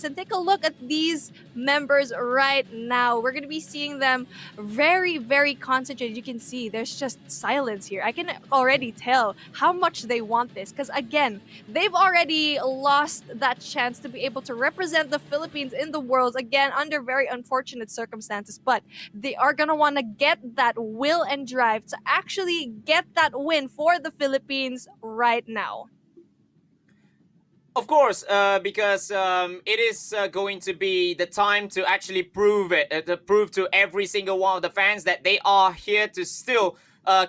this and take a look at these members right now. We're going to be seeing them very, very concentrated. You can see there's just silence here. I can already tell how much they want this because, again, they've already lost that chance to be able to represent the Philippines in the world, again, under very unfortunate circumstances. But they are going to want to get that will and drive to actually get that win for the Philippines right now. Of course, because it is going to be the time to actually prove it, to prove to every single one of the fans that they are here to still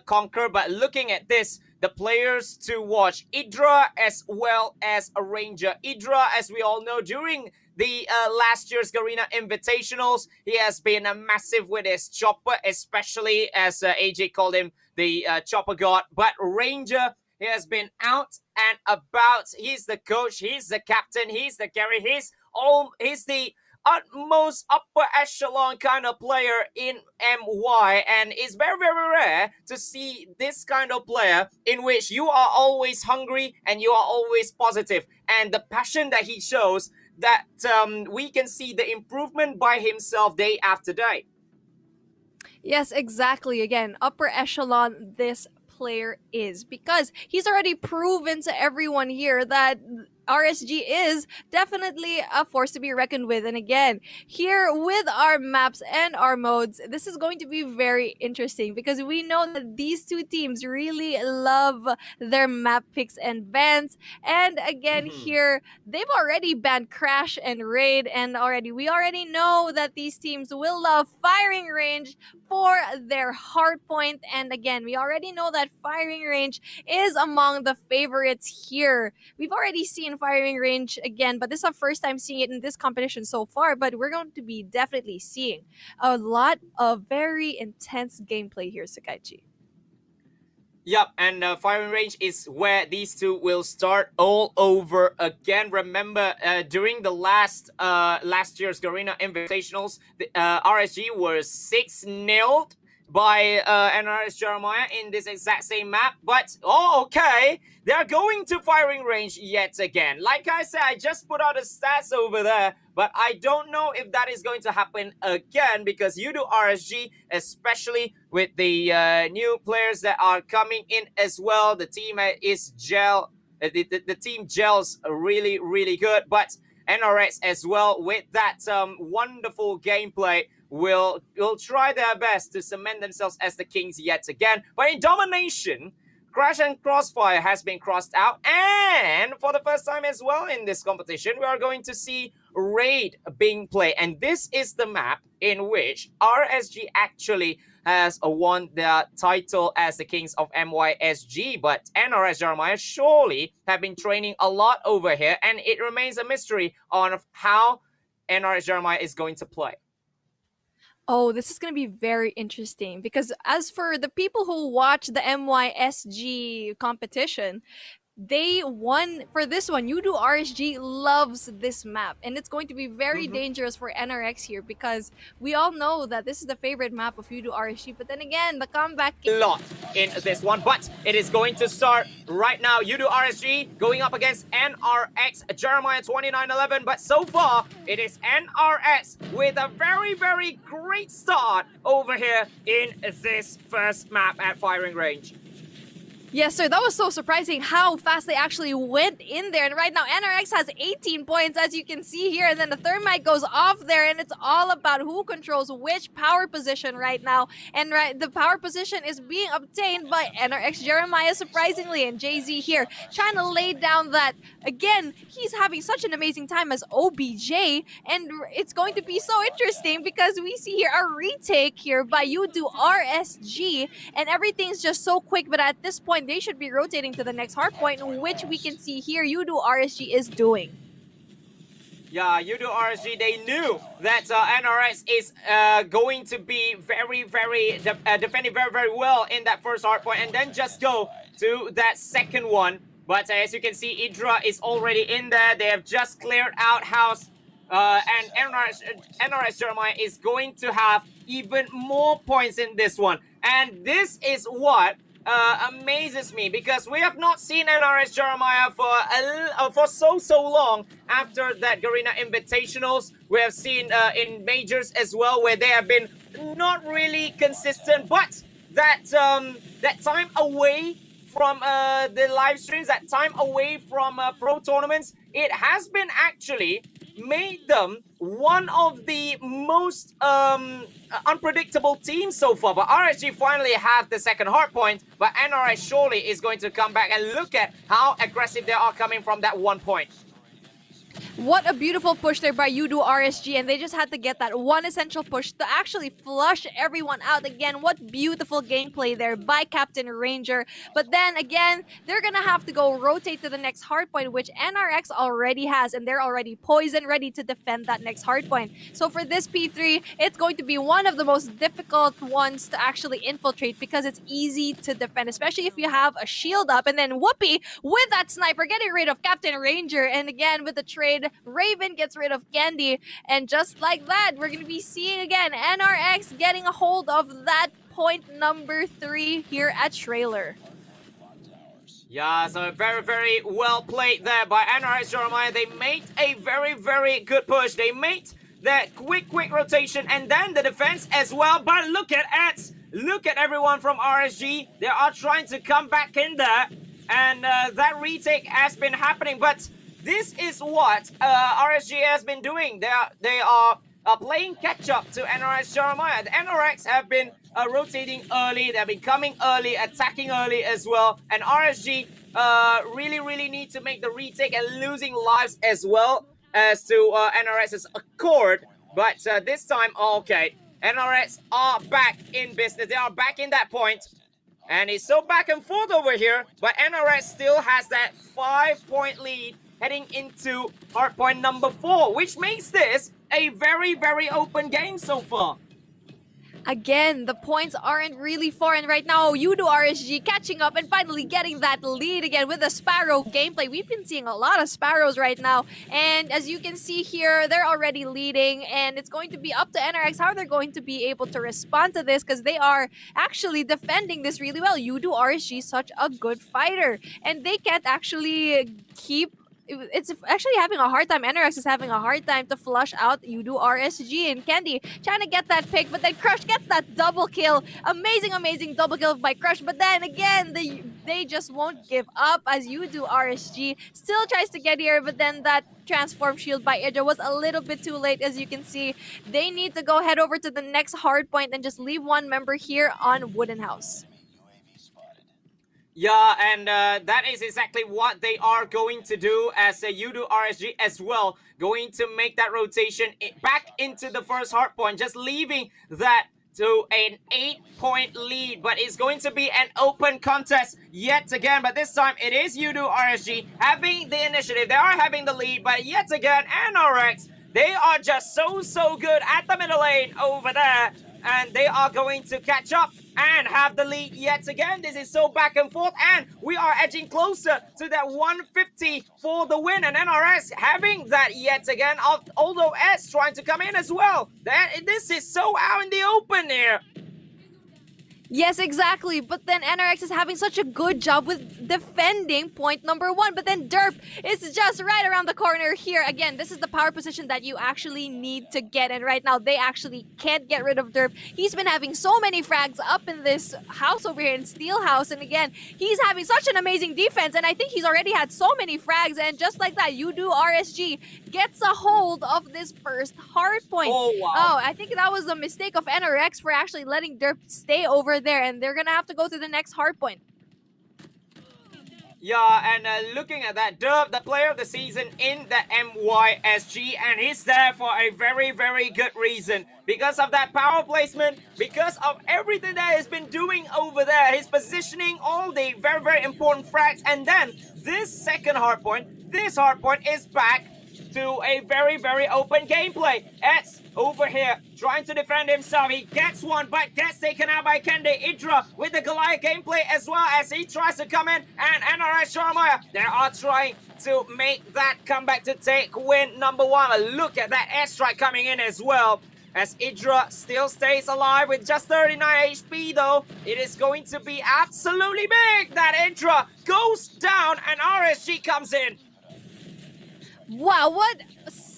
conquer. But looking at this, the players to watch, Idra as well as a Ranger. Idra, as we all know, during the last year's Garena Invitationals, he has been massive with his chopper, especially as AJ called him the chopper god. But Ranger, he has been out and about. He's the coach, he's the captain, he's the carry, he's the utmost upper echelon kind of player in MY, and it's very, very rare to see this kind of player in which you are always hungry and you are always positive. And the passion that he shows, that we can see the improvement by himself day after day. Yes, exactly. Again, upper echelon this player is, because he's already proven to everyone here that RSG is definitely a force to be reckoned with. And again, here with our maps and our modes, this is going to be very interesting because we know that these two teams really love their map picks and bans. And again, here they've already banned Crash and Raid, and we already know that these teams will love firing range for their hard point. And again, we already know that firing range is among the favorites here. We've already seen firing range again, but this is our first time seeing it in this competition so far. But we're going to be definitely seeing a lot of very intense gameplay here, Sakaichi. Yep, and firing range is where these two will start all over again. Remember, during the last year's Garena Invitationals, the RSG was 6-0 by NRX Jeremiah in this exact same map. But, okay, they're going to firing range yet again. Like I said, I just put out the stats over there, but I don't know if that is going to happen again, because YOODO RSG, especially with the new players that are coming in as well, the team is the team gels really, really good. But NRX as well, with that wonderful gameplay, will try their best to cement themselves as the kings yet again. But in domination, Crash and Crossfire has been crossed out, and for the first time as well in this competition, we are going to see Raid being played. And this is the map in which RSG actually has won their title as the kings of MYSG. But NRX Jeremiah surely have been training a lot over here, and it remains a mystery on how NRX Jeremiah is going to play. Oh, this is going to be very interesting because as for the people who watch the MYSG competition, they won for this one. YOODO RSG loves this map, and it's going to be very dangerous for NRX here because we all know that this is the favorite map of YOODO RSG. But then again, the comeback a lot in this one, but it is going to start right now. YOODO RSG going up against NRX Jeremiah 2911, but so far it is NRX with a very, very great start over here in this first map at firing range. Yes, sir. That was so surprising how fast they actually went in there. And right now, NRX has 18 points, as you can see here. And then the thermite goes off there, and it's all about who controls which power position right now. And the power position is being obtained by NRX Jeremiah, surprisingly. And Jay-Z here trying to lay down that. Again, he's having such an amazing time as OBJ. And it's going to be so interesting because we see here a retake here by YOODO RSG. And everything's just so quick. But at this point, they should be rotating to the next hard point, which we can see here YOODO RSG is doing. Yeah, YOODO RSG, they knew that NRX is going to be very, very defending very, very well in that first hard point, and then just go to that second one. But as you can see, Idra is already in there. They have just cleared out house, and NRX Jeremiah is going to have even more points in this one. And this is what amazes me, because we have not seen NRX Jeremiah for so long after that Garena Invitationals. We have seen in majors as well, where they have been not really consistent, but that that time away from the live streams, that time away from pro tournaments, it has been actually made them one of the most unpredictable teams so far. But RSG finally have the second hard point, but NRX surely is going to come back, and look at how aggressive they are coming from that 1 point. What a beautiful push there by YOODO RSG, and they just had to get that one essential push to actually flush everyone out again. What beautiful gameplay there by Captain Ranger. But then again, they're gonna have to go rotate to the next hardpoint, which NRX already has, and they're already poised and ready to defend that next hardpoint. So for this P3, it's going to be one of the most difficult ones to actually infiltrate, because it's easy to defend, especially if you have a shield up. And then Whoopi with that sniper getting rid of Captain Ranger, and again with the trade, Raven gets rid of Candy, and just like that, we're going to be seeing again NRX getting a hold of that point number 3 here at Trailer. Yeah, so very well played there by NRX Jeremiah. They made a very good push. They made that quick rotation, and then the defense as well. But look at Eds. Look at everyone from RSG. They are trying to come back in there, and that retake has been happening. But this is what RSG has been doing. They are playing catch-up to NRX Jeremiah. The NRX have been rotating early. They've been coming early, attacking early as well. And RSG really need to make the retake, and losing lives as well as to NRX's accord. But this time, okay, NRX are back in business. They are back in that point. And it's so back and forth over here. But NRX still has that 5-point lead heading into hardpoint number 4, which makes this a very open game so far. Again, the points aren't really far, and right now YOODO RSG catching up and finally getting that lead again with the Sparrow gameplay. We've been seeing a lot of Sparrows right now, and as you can see here, they're already leading, and it's going to be up to NRX how they're going to be able to respond to this, because they are actually defending this really well. YOODO RSG is such a good fighter, and they can't actually keep... It's actually having a hard time. NRX is having a hard time to flush out YOODO RSG, and Candy trying to get that pick, but then Crush gets that double kill. Amazing double kill by Crush, but then again, they just won't give up as YOODO RSG still tries to get here, but then that transform shield by Idra was a little bit too late. As you can see, they need to go head over to the next hard point and just leave one member here on Wooden House. Yeah, and that is exactly what they are going to do as a YOODO RSG as well. Going to make that rotation back into the first hardpoint, just leaving that to an 8-point lead. But it's going to be an open contest yet again. But this time it is YOODO RSG having the initiative. They are having the lead, but yet again, NRX, they are just so good at the middle lane over there. And they are going to catch up and have the lead yet again. This is so back and forth, and we are edging closer to that 150 for the win. And NRS having that yet again, although S trying to come in as well. This is so out in the open here. Yes, exactly. But then NRX is having such a good job with defending point number 1. But then Derp is just right around the corner here. Again, this is the power position that you actually need to get. And right now, they actually can't get rid of Derp. He's been having so many frags up in this house over here in Steel House. And again, he's having such an amazing defense. And I think he's already had so many frags. And just like that, YOODO RSG gets a hold of this first hard point. Oh, wow. Oh, I think that was a mistake of NRX for actually letting Derp stay over there, and they're gonna have to go to the next hard point. Yeah, and looking at that, Derp, the player of the season in the MYSG, and he's there for a very good reason. Because of that power placement, because of everything that he's been doing over there, his positioning, all the very important frags, and then this second hard point, this hard point is back to a very open gameplay. Eds over here trying to defend himself. He gets one, but gets taken out by Candy. Idra with the Goliath gameplay as well as he tries to come in. And NRX Jeremiah, they are trying to make that comeback to take win number 1. Look at that airstrike coming in as well. As Idra still stays alive with just 39 HP though, it is going to be absolutely big that Idra goes down and RSG comes in. Wow, what?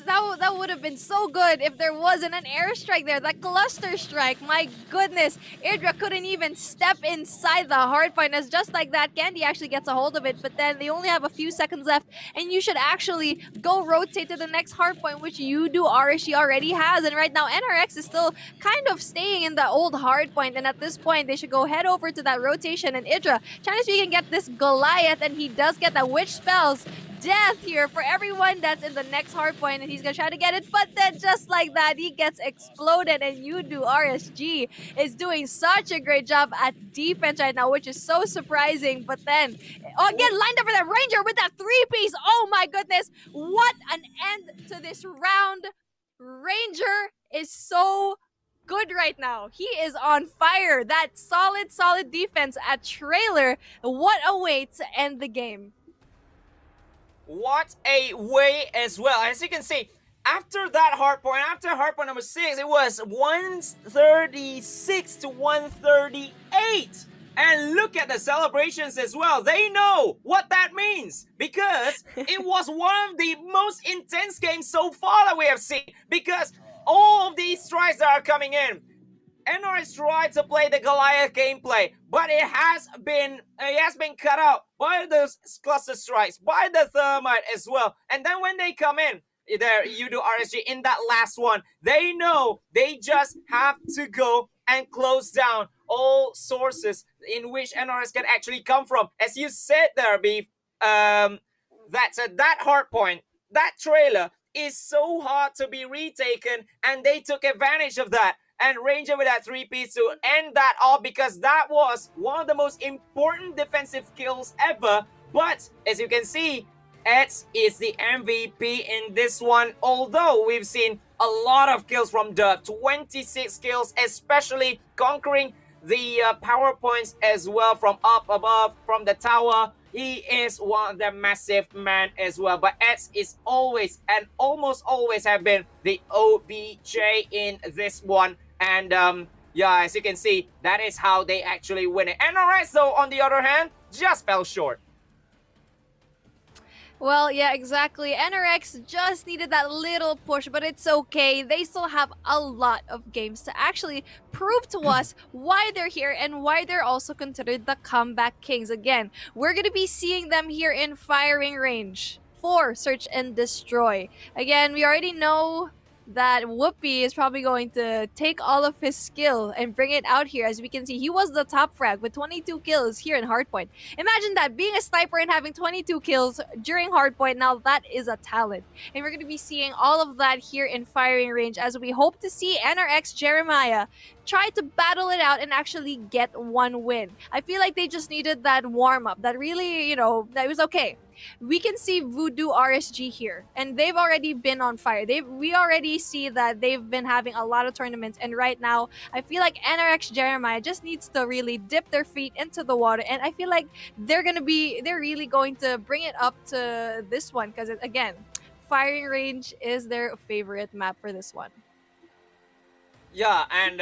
That would have been so good if there wasn't an airstrike there. That cluster strike, my goodness. Idra couldn't even step inside the hardpoint. As just like that, Candy actually gets a hold of it, but then they only have a few seconds left, and you should actually go rotate to the next hardpoint, which YOODO RSG already has. And right now, NRX is still kind of staying in the old hardpoint, and at this point, they should go head over to that rotation. And Idra, trying to see if he can get this Goliath, and he does get that witch spells. Death here for everyone that's in the next hardpoint, and he's gonna try to get it, but then just like that, he gets exploded, and YOODO RSG is doing such a great job at defense right now, which is so surprising. But then, again, lined up for that Ranger with that three-piece. Oh my goodness, what an end to this round. Ranger is so good right now. He is on fire. That solid defense at trailer. What a way to end the game. What a way as well. As you can see, after that hardpoint, after hardpoint number 6, it was 136 to 138. And look at the celebrations as well. They know what that means because it was one of the most intense games so far that we have seen. Because all of these strikes that are coming in, NRX tried to play the Goliath gameplay, but it has been cut out by those cluster strikes, by the thermite as well. And then when they come in, there YOODO RSG in that last one, they know they just have to go and close down all sources in which NRX can actually come from. As you said there, Beef, that hardpoint, that trailer is so hard to be retaken, and they took advantage of that. And Ranger with that three-piece to end that off, because that was one of the most important defensive kills ever. But as you can see, Eds is the MVP in this one, although we've seen a lot of kills from Dub, 26 kills, especially conquering the power points as well from up above, from the tower. He is one of the massive men as well. But Eds is always and almost always have been the OBJ in this one. And yeah, as you can see, that is how they actually win it. NRX, though, on the other hand, just fell short. Well, yeah, exactly. NRX just needed that little push, but it's okay. They still have a lot of games to actually prove to us why they're here and why they're also considered the comeback kings. Again, we're going to be seeing them here in firing range for Search and Destroy. Again, we already know that Whoopi is probably going to take all of his skill and bring it out here. As we can see, he was the top frag with 22 kills here in Hardpoint. Imagine that, being a sniper and having 22 kills during Hardpoint. Now that is a talent. And we're going to be seeing all of that here in firing range, as we hope to see NRX Jeremiah try to battle it out and actually get one win. I feel like they just needed that warm-up that really, you know, that was okay. We can see Voodoo RSG here, and they've already been on fire. We already see that they've been having a lot of tournaments, and right now I feel like NRX Jeremiah just needs to really dip their feet into the water, and I feel like they're really going to bring it up to this one, because again, firing range is their favorite map for this one. Yeah, and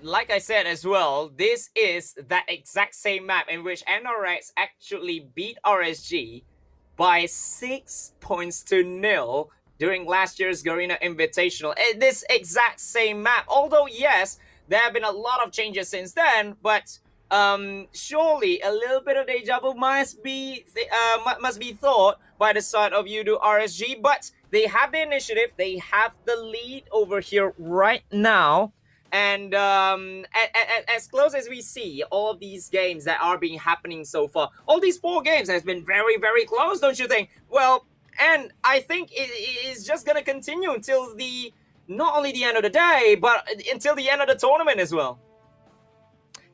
like I said as well, this is that exact same map in which NRX actually beat RSG by 6 points to 0 during last year's Garena Invitational. This exact same map. Although, yes, there have been a lot of changes since then, but surely a little bit of deja vu must be thought by the side of YOODO RSG. But they have the initiative, they have the lead over here right now. And as close as we see all of these games that are being happening so far, all these 4 games has been very, very close, don't you think? Well, and I think it is just going to continue until not only the end of the day, but until the end of the tournament as well.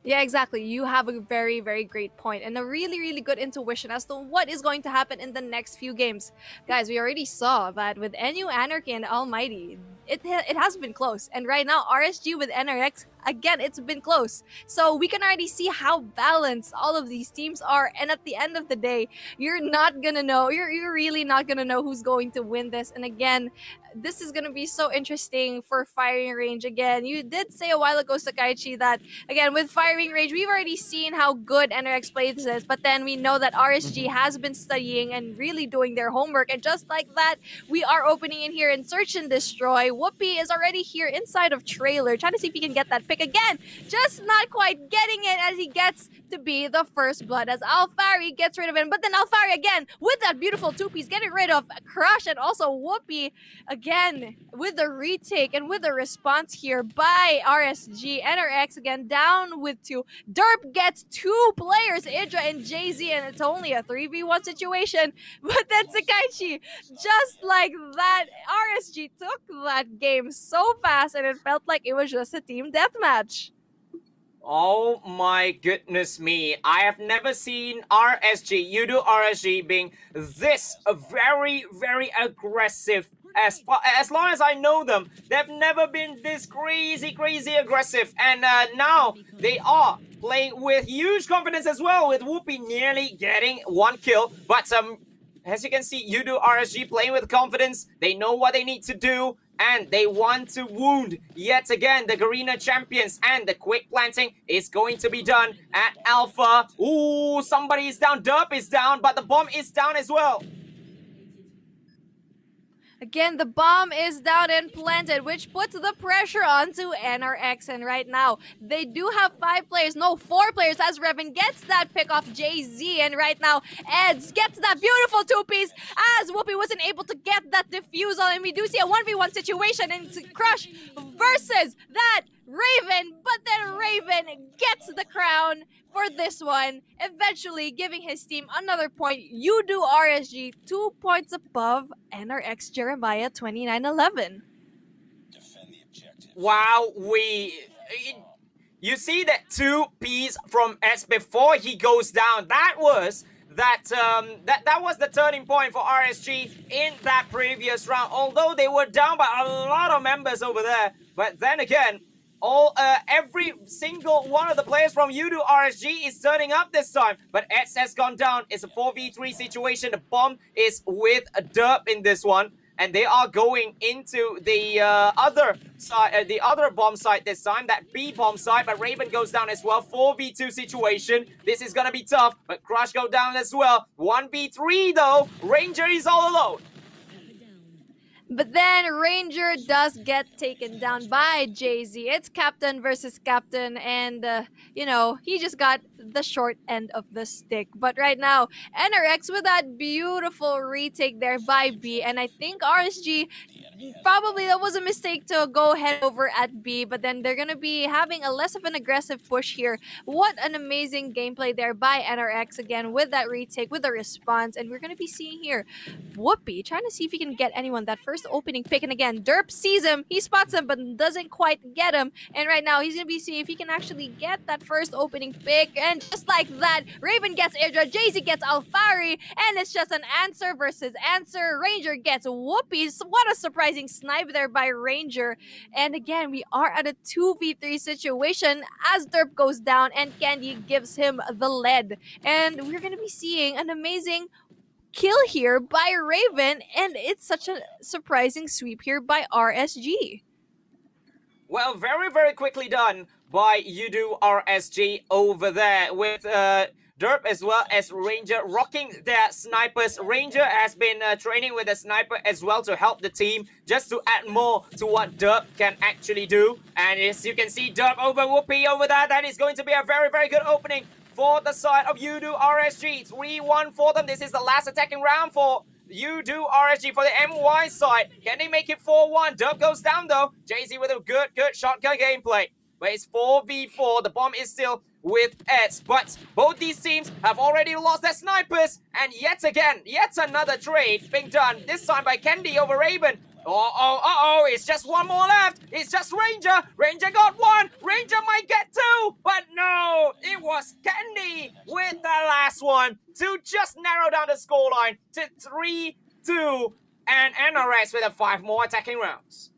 Yeah, exactly. You have a very, very great point and a really, really good intuition as to what is going to happen in the next few games. Guys, we already saw that with NU Anarchy and Almighty, it has been close. And right now, RSG with NRX, again, it's been close. So we can already see how balanced all of these teams are. And at the end of the day, you're not gonna know. You're really not gonna know who's going to win this. And again, this is gonna be so interesting for firing range. Again, you did say a while ago, Sakaichi, that again with firing range, we've already seen how good NRX plays this, but then we know that RSG has been studying and really doing their homework. And just like that, we are opening in here in Search and Destroy. Whoopi is already here inside of trailer, trying to see if he can get that pick again. Just not quite getting it as he gets to be the first blood as Alfari gets rid of him. But then Alfari again with that beautiful two-piece getting rid of Crush and also Whoopi again with the retake and with the response here by RSG. NRX again down with 2. Derp gets 2 players, Idra and Jay-Z, and it's only a 3v1 situation. But then Sakaichi, just like that, RSG took that game so fast and it felt like it was just a team deathmatch. Oh my goodness me. I have never seen RSG, YOODO RSG being this very, very aggressive. As long as I know them, they've never been this crazy aggressive. And now they are playing with huge confidence as well, with Whoopi nearly getting 1 kill. But as you can see, YOODO RSG playing with confidence. They know what they need to do, and they want to wound yet again the Garena champions. And the quick planting is going to be done at Alpha. Ooh, somebody is down. Derp is down, but the bomb is down as well. Again, the bomb is down and planted, which puts the pressure onto NRX. And right now, they do have 5 players, no, 4 players, as Revan gets that pick off Jay-Z. And right now, Eds gets that beautiful 2-piece as Whoopi wasn't able to get that defusal. And we do see a 1v1 situation in Crush versus that Raven. But then Raven gets the crown for this one, eventually giving his team another point. YOODO RSG 2 points above NRX Jeremiah 29-11. Wow, you see that 2-piece from S before he goes down. That was that was the turning point for RSG in that previous round. Although they were down by a lot of members over there, but then again, every single one of the players from YOODO RSG is turning up this time. But Eds has gone down. It's a 4v3 situation. The bomb is with Derp in this one. And they are going into the other side, the other bomb site this time, that B bomb site. But Raven goes down as well. 4v2 situation. This is gonna be tough. But Crush go down as well. 1v3 though. Ranger is all alone. But then Ranger does get taken down by Jay-Z. It's captain versus captain, and you know, he just got the short end of the stick. But right now, NRX with that beautiful retake there by B, and I think RSG probably that was a mistake to go head over at B, but then they're gonna be having a less of an aggressive push here. What an amazing gameplay there by NRX again with that retake, with the response, and we're gonna be seeing here Whoopi trying to see if he can get anyone that first opening pick. And again, Derp sees him, he spots him, but doesn't quite get him. And right now, he's gonna be seeing if he can actually get that first opening pick. And just like that, Raven gets Idra, Jay-Z gets Alfari, and it's just an answer versus answer. Ranger gets Whoopi. What a surprising snipe there by Ranger. And again, we are at a 2v3 situation as Derp goes down and Candy gives him the lead. And we're gonna be seeing an amazing kill here by Raven, and it's such a surprising sweep here by RSG. Well, very quickly done by YOODO RSG over there with Derp as well as Ranger rocking their snipers. Ranger has been training with a sniper as well to help the team, just to add more to what Derp can actually do. And as you can see, Derp over Whoopi over there. That is going to be a very good opening for the side of YOODO RSG. 3-1 for them. This is the last attacking round for YOODO RSG for the MY side. Can they make it 4-1? Derp goes down though. Jay-Z with a good shotgun gameplay. But it's 4v4. The bomb is still with Eds. But both these teams have already lost their snipers. And yet again, yet another trade being done. This time by Candy over Raven. It's just one more left. It's just Ranger. Ranger got 1. Ranger might get 2. But no, it was Candy with the last one to just narrow down the scoreline to 3-2. And NRX with 5 more attacking rounds.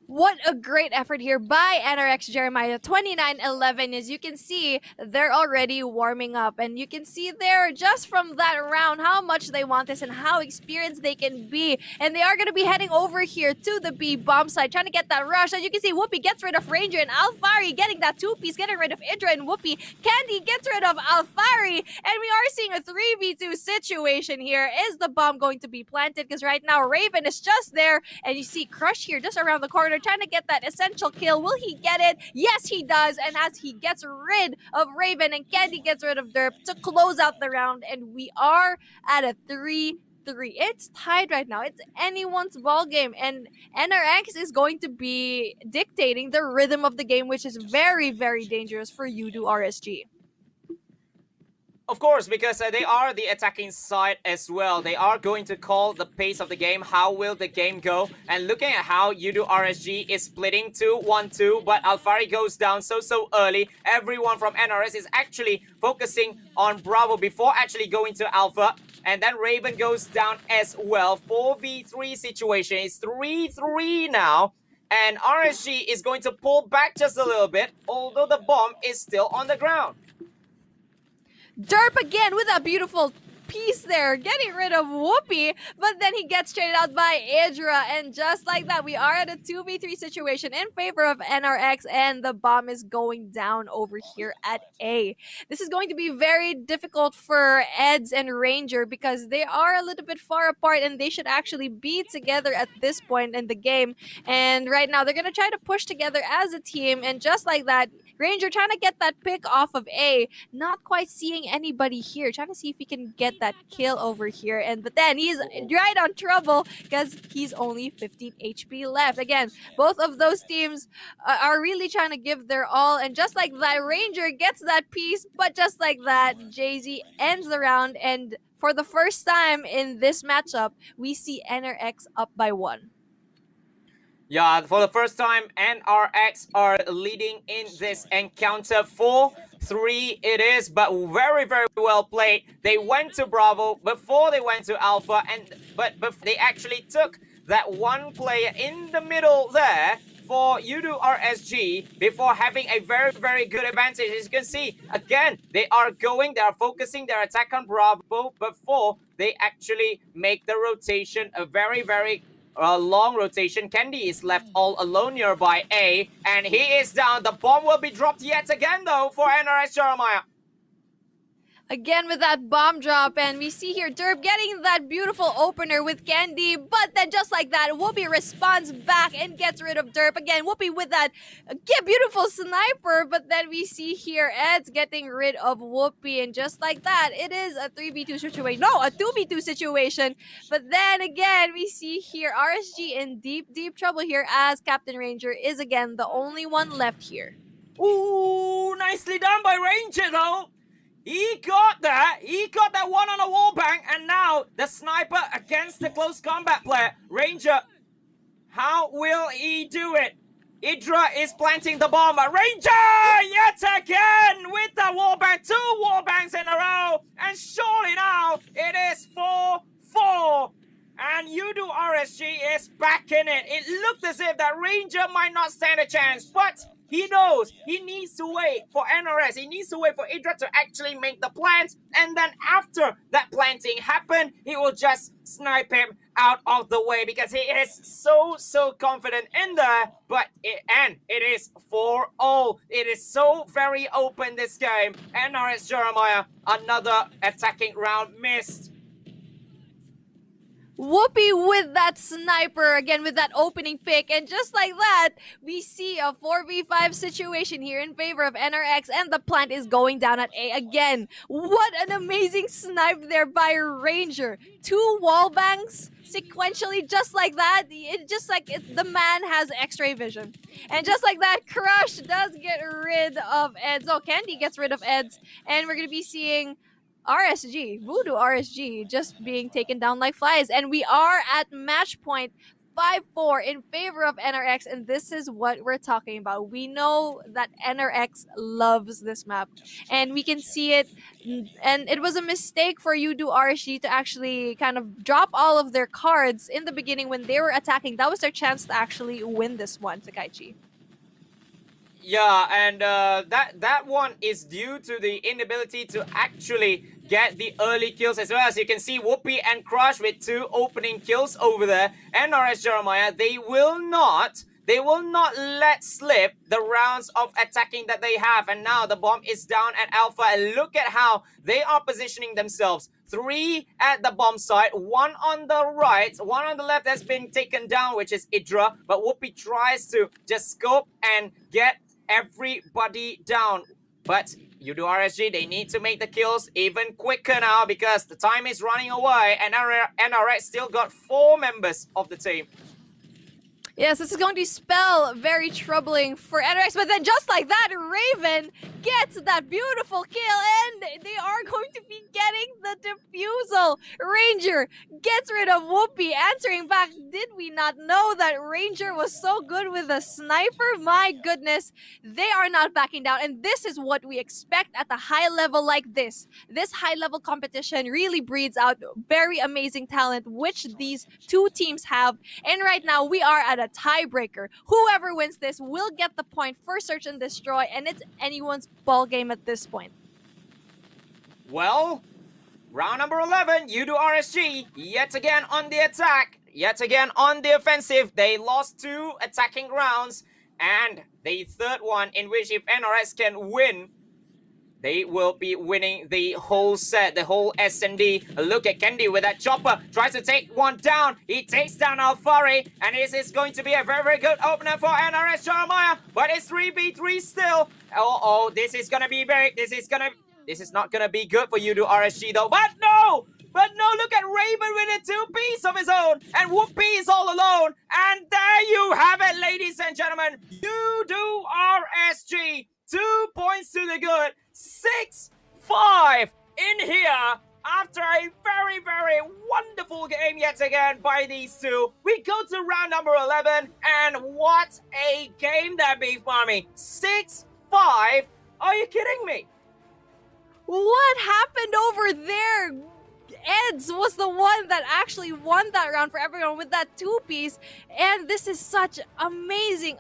What a great effort here by NRX Jeremiah 2911. As you can see, they're already warming up. And you can see there, just from that round, how much they want this and how experienced they can be. And they are going to be heading over here to the B bomb side, trying to get that rush. And you can see Whoopi gets rid of Ranger and Alfari getting that two-piece, getting rid of Idra and Whoopi. Candy gets rid of Alfari. And we are seeing a 3v2 situation here. Is the bomb going to be planted? Because right now, Raven is just there. And you see Crush here just around the corner trying to get that essential kill. Will he get it? Yes, he does. And as he gets rid of Raven and Candy gets rid of Derp to close out the round, and we are at a 3-3. It's tied right now. It's anyone's ball game, and NRX is going to be dictating the rhythm of the game, which is very, very dangerous for YOODO RSG. Of course, because they are the attacking side as well. They are going to call the pace of the game. How will the game go? And looking at how YOODO RSG is splitting 2-1-2, but Alfari goes down so early. Everyone from NRS is actually focusing on Bravo before actually going to Alpha. And then Raven goes down as well. 4v3 situation. It's 3-3 now. And RSG is going to pull back just a little bit, although the bomb is still on the ground. Derp again with a beautiful piece there, getting rid of Whoopi, but then he gets traded out by Idra, and just like that, we are at a 2v3 situation in favor of NRX, and the bomb is going down over here at A. This is going to be very difficult for Eds and Ranger because they are a little bit far apart, and they should actually be together at this point in the game, and right now they're going to try to push together as a team, and just like that, Ranger trying to get that pick off of A, not quite seeing anybody here, trying to see if he can get that kill over here, but then he's right on trouble because he's only 15 HP left. Again, both of those teams are really trying to give their all, and just like that, Ranger gets that piece, but just like that, Jay-Z ends the round, and for the first time in this matchup, we see NRX up by 1. Yeah, for the first time, NRX are leading in this encounter. 4-3 it is, but very, very well played. They went to Bravo before they went to Alpha, but they actually took that one player in the middle there for YOODO RSG before having a very, very good advantage. As you can see, again, they are focusing their attack on Bravo before they actually make the rotation a very, very long rotation. Candy is left all alone nearby A, and he is down. The bomb will be dropped yet again, though, for NRS Jeremiah. Again with that bomb drop, and we see here Derp getting that beautiful opener with Candy, but then just like that, Whoopi responds back and gets rid of Derp. Again, Whoopi with that beautiful sniper, but then we see here Ed's getting rid of Whoopi, and just like that, it is a 3v2 situation. No, a 2v2 situation. But then again, we see here RSG in deep, deep trouble here as Captain Ranger is again the only one left here. Ooh, nicely done by Ranger, though. He got that. He got that one on a wall bang, and now the sniper against the close combat player. Ranger, how will he do it? Idra is planting the bomb. Ranger yet again with the wall bang. 2 wall bangs in a row, and surely now it is 4-4. And YOODO RSG is back in it. It looked as if that Ranger might not stand a chance, but he knows he needs to wait for NRS. He needs to wait for Idra to actually make the plants. And then after that planting happened, he will just snipe him out of the way because he is so confident in there. But it is 4-0. It is so very open, this game. NRS Jeremiah, another attacking round missed. Whoopi with that sniper, again with that opening pick, and just like that, we see a 4v5 situation here in favor of NRX, and the plant is going down at A again. What an amazing snipe there by Ranger. 2 wall bangs sequentially, just like that. The man has x-ray vision. And just like that, Crush does get rid of Eds. Oh, Candy gets rid of Eds, and we're going to be seeing RSG, YOODO RSG, just being taken down like flies. And we are at match point 5-4 in favor of NRX, and this is what we're talking about. We know that NRX loves this map, and we can see it. And it was a mistake for YOODO RSG to actually kind of drop all of their cards in the beginning when they were attacking. That was their chance to actually win this one, Takaichi. Yeah, and that one is due to the inability to actually get the early kills as well. As you can see, Whoopi and Crush with 2 opening kills over there. NRS Jeremiah, they will not let slip the rounds of attacking that they have. And now the bomb is down at Alpha, and look at how they are positioning themselves. 3 at the bomb site, 1 on the right, 1 on the left has been taken down, which is Idra, but Whoopi tries to just scope and get everybody down. But YOODO RSG, they need to make the kills even quicker now because the time is running away, and NRX still got 4 members of the team. Yes, this is going to spell very troubling for NRX, but then just like that, Raven gets that beautiful kill, and they are going to be getting the defusal. Ranger gets rid of Whoopi, answering back, did we not know that Ranger was so good with a sniper? My goodness, they are not backing down, and this is what we expect at a high level like this. This high-level competition really breeds out very amazing talent, which these 2 teams have, and right now we are at a tiebreaker. Whoever wins this will get the point for search and destroy, and it's anyone's ball game at this point. Well, round number 11, YOODO RSG yet again on the attack, yet again on the offensive. They lost 2 attacking rounds, and the 3rd one in which if NRX can win, they will be winning the whole set, the whole S&D. Look at Kendi with that chopper. Tries to take one down. He takes down Alfari. And this is going to be a very, very good opener for NRS Jeremiah. But it's 3v3 still. Oh, this is going to be very... This is not going to be good for YOODO RSG though. But no! Look at Raven with a 2-piece of his own. And Whoopi is all alone. And there you have it, ladies and gentlemen. YOODO RSG. 2 points to the good. 6-5 in here after a very, very wonderful game yet again by these 2. We go to round number 11, and what a game that Beef Mommy. 6-5? Are you kidding me? What happened over there? Eds was the one that actually won that round for everyone with that 2-piece, and this is such amazing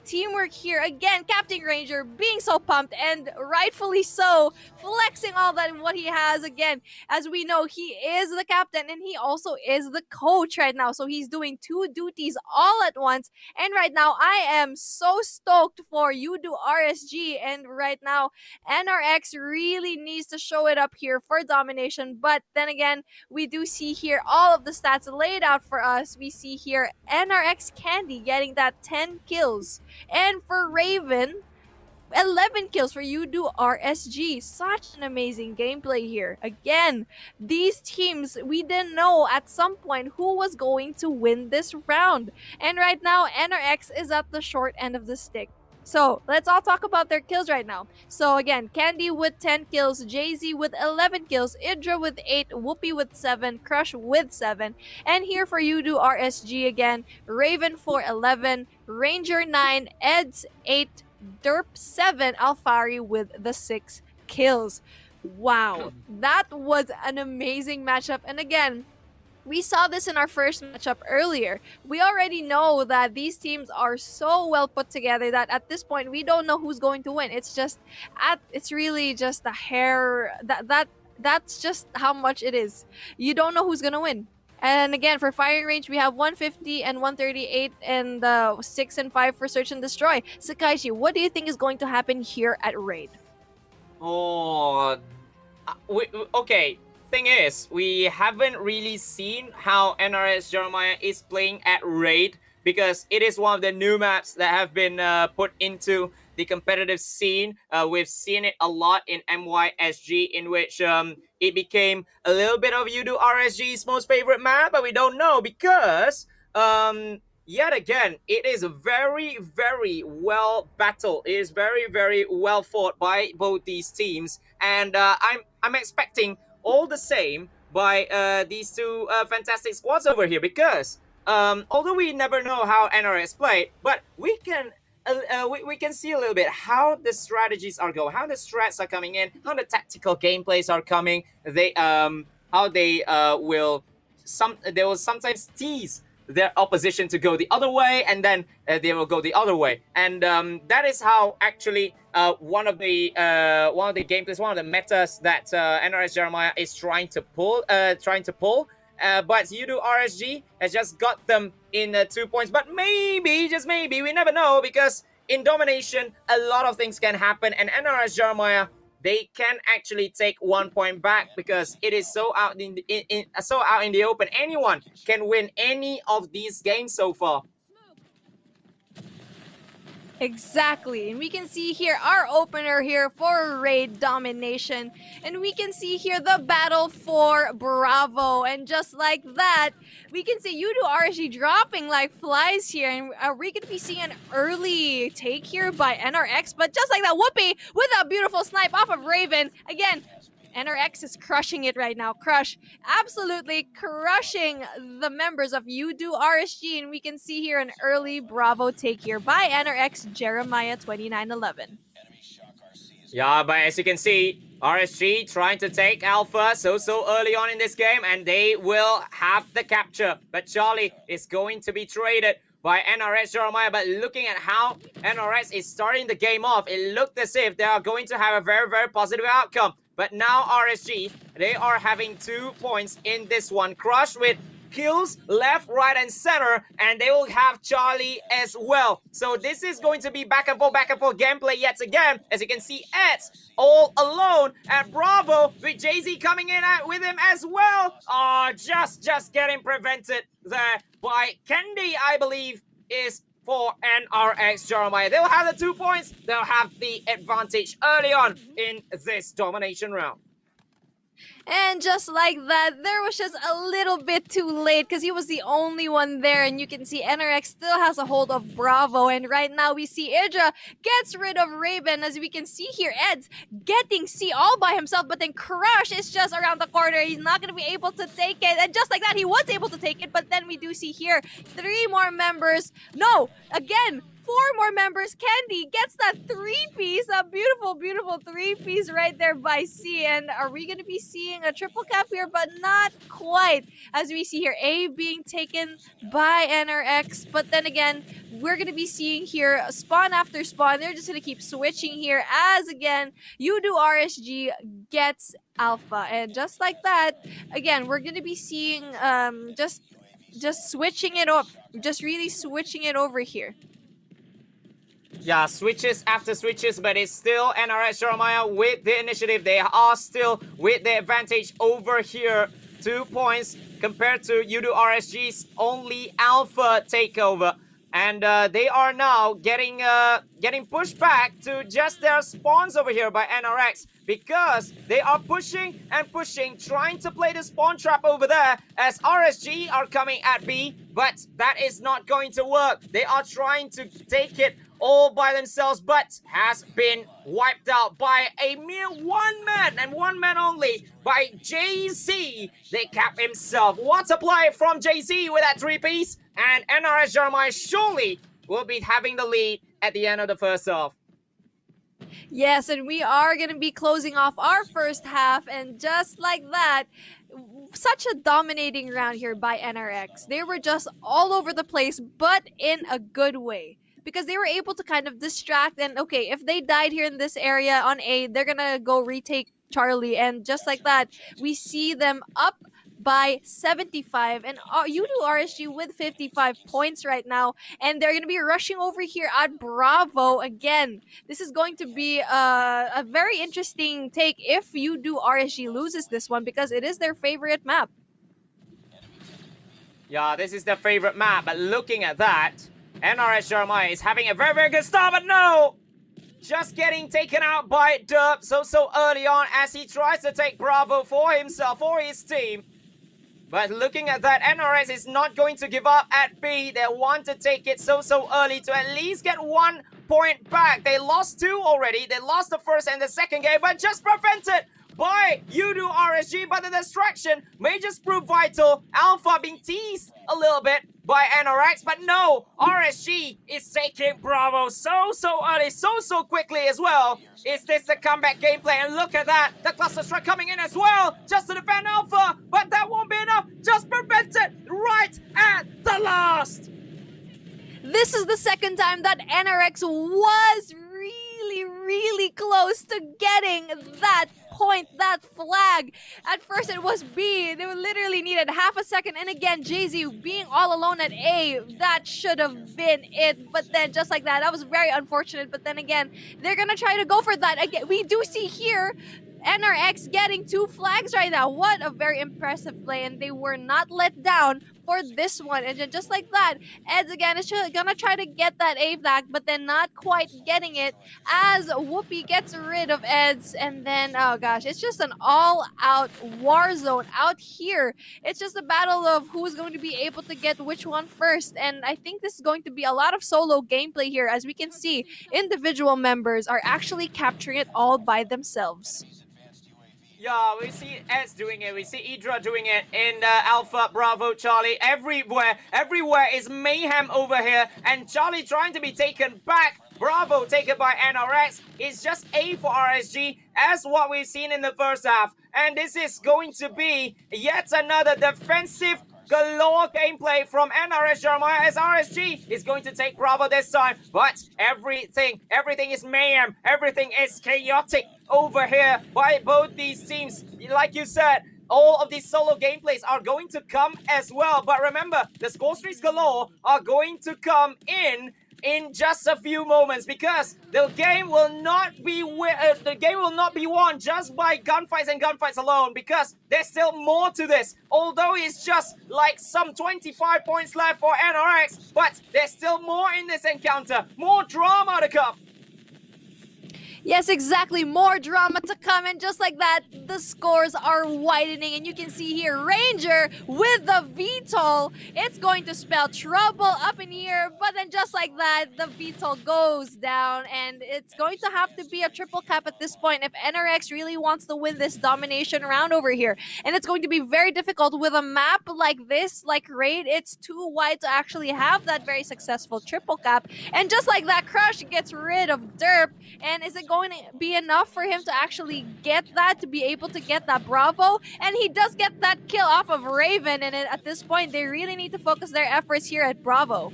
teamwork here. Again, Captain Ranger being so pumped, and rightfully so, flexing all that what he has. Again, as we know, he is the captain and he also is the coach right now, so he's doing 2 duties all at once. And right now I am so stoked for YOODO RSG, and right now NRX really needs to show it up here for domination. But then again, we do see here all of the stats laid out for us. We see here NRX Candy getting that 10 kills. And for Raven, 11 kills for YOODO RSG. Such an amazing gameplay here. Again, these teams, we didn't know at some point who was going to win this round. And right now, NRX is at the short end of the stick. So let's all talk about their kills right now. So again, Candy with 10 kills, Jay-Z with 11 kills, Idra with 8, Whoopi with 7, Crush with 7. And here for YOODO RSG again, Raven for 11, Ranger 9, Eds 8, Derp 7, Alfari with the 6 kills. Wow, that was an amazing matchup. And again, we saw this in our first matchup earlier. We already know that these teams are so well put together that at this point we don't know who's going to win. It's really just a hair that's just how much it is. You don't know who's gonna win. And again, for firing range, we have 150 and 138, and 6 and 5 for search and destroy. Sakaichi, what do you think is going to happen here at Raid? Oh, okay. Thing is, we haven't really seen how NRS Jeremiah is playing at Raid, because it is one of the new maps that have been put into the competitive scene. We've seen it a lot in MYSG, in which it became a little bit of YOODO RSG's most favorite map, but we don't know because yet again, it is very, very well battled. It is very, very well fought by both these teams, and I'm expecting all the same by these 2 fantastic squads over here, because although we never know how NRX played, but we can we can see a little bit how the strategies are going, how the strats are coming in, how the tactical gameplays are coming. They how they they will sometimes tease their opposition to go the other way, and then they will go the other way, and that is how actually one of the gameplays, one of the metas that NRS Jeremiah is trying to pull. But YOODO RSG has just got them in 2 points. But maybe, just maybe, we never know, because in domination, a lot of things can happen. And NRS Jeremiah, they can actually take 1 point back, because it is so out in the open. Anyone can win any of these games so far. Exactly, and we can see here our opener here for raid domination, and we can see here the battle for Bravo, and just like that, we can see YOODO RSG dropping like flies here, and are we going to be seeing an early take here by NRX? But just like that, Whoopi with a beautiful snipe off of Raven. Again, NRX is crushing it right now. Absolutely crushing the members of YOODO RSG, and we can see here an early Bravo take here by NRX Jeremiah 2911. Yeah, but as you can see, RSG trying to take Alpha so early on in this game, and they will have the capture. But Charlie is going to be traded by NRX Jeremiah. But looking at how NRX is starting the game off, it looked as if they are going to have a very positive outcome. But now RSG, they are having 2 points in this one. Crush with kills left, right, and center, and they will have Charlie as well. So this is going to be back and forth gameplay yet again. As you can see, Ed's all alone at Bravo with Jay-Z coming in with him as well. Oh, just getting prevented there by Kendi, I believe, is for NRX Jeremiah. They'll have the 2 points. They'll have the advantage early on in this domination round. And just like that, there was just a little bit too late, because he was the only one there, and you can see NRX still has a hold of Bravo, and right now we see Idra gets rid of Raven. As we can see here, Ed's getting C all by himself, but then Crush is just around the corner. He's not going to be able to take it, and just like that, he was able to take it, but then we do see here 3 more members. No, again, 4 more members. Kendi gets that 3-piece, a beautiful 3-piece right there by C. And are we going to be seeing a triple cap here? But not quite. As we see here, A being taken by NRX. But then again, we're going to be seeing here spawn after spawn. They're just going to keep switching here, as again, YOODO RSG gets Alpha. And just like that, again, we're going to be seeing just switching it up. Just really switching it over here. Yeah, switches after switches, but it's still NRX Jeremiah with the initiative. They are still with the advantage over here. 2 points compared to YOODO RSG's only Alpha takeover. And they are now getting pushed back to just their spawns over here by NRX, because they are pushing and pushing, trying to play the spawn trap over there as RSG are coming at B, but that is not going to work. They are trying to take it all by themselves, but has been wiped out by a mere 1 man, and 1 man only, by Jay-Z. They cap himself. What a play from Jay-Z with that 3-piece, and NRX Jeremiah surely will be having the lead at the end of the first half. Yes, and we are going to be closing off our first half, and just like that, such a dominating round here by NRX. They were just all over the place, but in a good way, because they were able to kind of distract. And okay, if they died here in this area on A, they're going to go retake Charlie, and just like that, we see them up by 75, and YOODO RSG with 55 points right now, and they're going to be rushing over here at Bravo again. This is going to be a very interesting take if YOODO RSG loses this one, because it is their favorite map. Yeah, this is their favorite map, but looking at that, NRX Jeremiah is having a very good start, but no! Just getting taken out by Derp so early on as he tries to take Bravo for himself, for his team. But looking at that, NRX is not going to give up at B. They want to take it so early to at least get 1 point back. They lost 2 already. They lost the first and the second game, but just prevented by YOODO RSG. But the distraction may just prove vital. Alpha being teased a little bit by NRX, but no, RSG is taking Bravo so early, so quickly as well. Is this the comeback gameplay? And look at that, the cluster strike coming in as well, just to defend Alpha, but that won't be enough, just prevent it right at the last. This is the second time that NRX was really close to getting that point, that flag. At first it was B. They literally needed half a second. And again, Jay-Z being all alone at A. That should have been it. But then just like that was very unfortunate. But then again, they're going to try to go for that. Again, we do see here NRX getting 2 flags right now. What a very impressive play. And they were not let down for this one. And just like that, Eds again is gonna try to get that A flag, but then not quite getting it as Whoopi gets rid of Eds. And then, oh gosh, it's just an all-out war zone out here. It's just a battle of who's going to be able to get which one first. And I think this is going to be a lot of solo gameplay here. As we can see, individual members are actually capturing it all by themselves. Yeah, we see S doing it, we see Idra doing it in Alpha, Bravo, Charlie, everywhere is mayhem over here, and Charlie trying to be taken back, Bravo taken by NRX, it's just A for RSG, as what we've seen in the first half, and this is going to be yet another defensive galore gameplay from NRX Jeremiah, as RSG is going to take Bravo this time, but everything is mayhem, everything is chaotic over here by both these teams. Like you said, all of these solo gameplays are going to come as well, but remember, the score streaks galore are going to come in just a few moments, because the game will not be won just by gunfights alone, because there's still more to this. Although it's just like some 25 points left for NRX, but there's still more in this encounter, more drama to come. Yes, exactly. More drama to come. And just like that, the scores are widening. And you can see here, Ranger with the VTOL. It's going to spell trouble up in here. But then just like that, the VTOL goes down. And it's going to have to be a triple cap at this point if NRX really wants to win this domination round over here. And it's going to be very difficult with a map like this, like Raid. It's too wide to actually have that very successful triple cap. And just like that, Crush gets rid of Derp. And is it going to be enough for him to actually get that, to be able to get that Bravo? And he does get that kill off of Raven, and at this point they really need to focus their efforts here at Bravo.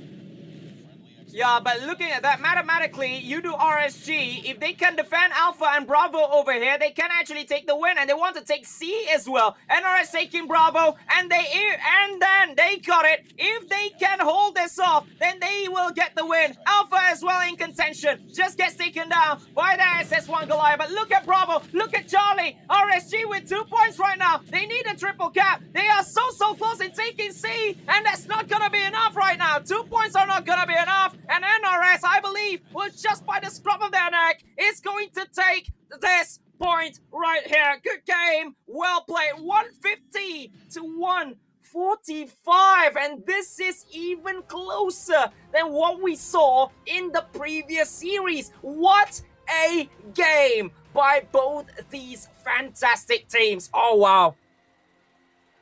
Yeah, but looking at that, mathematically, YOODO RSG, if they can defend Alpha and Bravo over here, they can actually take the win, and they want to take C as well. NRS taking Bravo, and then they got it. If they can hold this off, then they will get the win. Alpha as well in contention, just gets taken down by the SS1 Goliath. But look at Bravo, look at Charlie. RSG with 2 points right now. They need a triple cap. They are so close in taking C, and that's not gonna be enough right now. 2 points are not gonna be enough. And NRS, I believe, will just by the scruff of their neck, is going to take this point right here. Good game. Well played. 150 to 145. And this is even closer than what we saw in the previous series. What a game by both these fantastic teams. Oh, wow.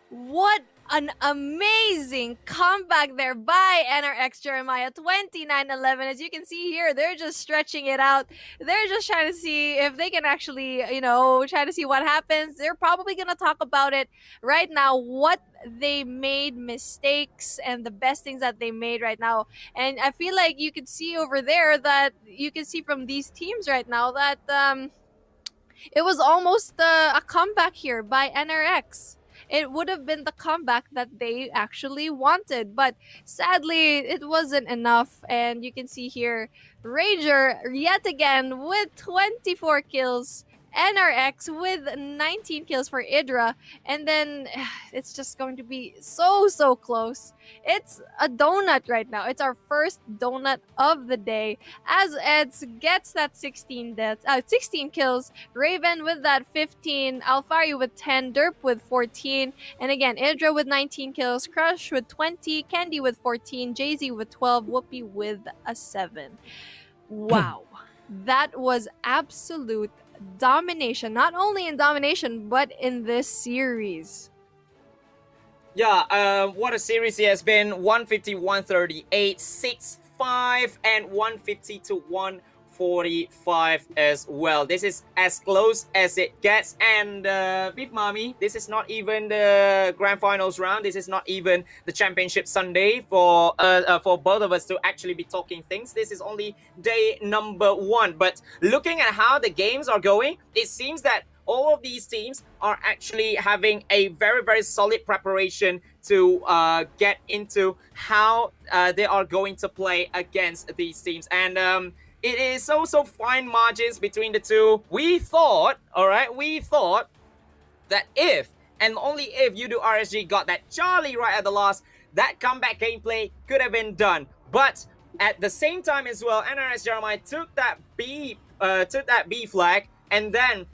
What an amazing comeback there by NRX Jeremiah, 29-11. As you can see here, they're just stretching it out. They're just trying to see if they can actually, try to see what happens. They're probably going to talk about it right now, what they made mistakes and the best things that they made right now. And I feel like you could see over there that you can see from these teams right now that it was almost a comeback here by NRX. It would have been the comeback that they actually wanted, but sadly it wasn't enough. And you can see here, Ranger yet again with 24 kills, NRX with 19 kills for Idra, and then it's just going to be so close. It's a donut right now. It's our first donut of the day, as Eds gets that 16 kills, Raven with that 15, Alfari with 10, Derp with 14, and again Idra with 19 kills, Crush with 20, Candy with 14, Jay-Z with 12, Whoopi with a 7. Wow. That was absolute domination, not only in domination but in this series. Yeah, what a series it has been. 150, 138, 6-5, and 150 to 145 as well. This is as close as it gets. And Beef Mommy, this is not even the grand finals round. This is not even the championship Sunday for both of us to actually be talking things. This is only day number 1. But looking at how the games are going, it seems that all of these teams are actually having a very, very solid preparation to get into how they are going to play against these teams. And it is so fine margins between the two. We thought, all right, that if and only if YOODO RSG got that Charlie right at the last, that comeback gameplay could have been done. But at the same time as well, NRX Jeremiah took that B flag, and then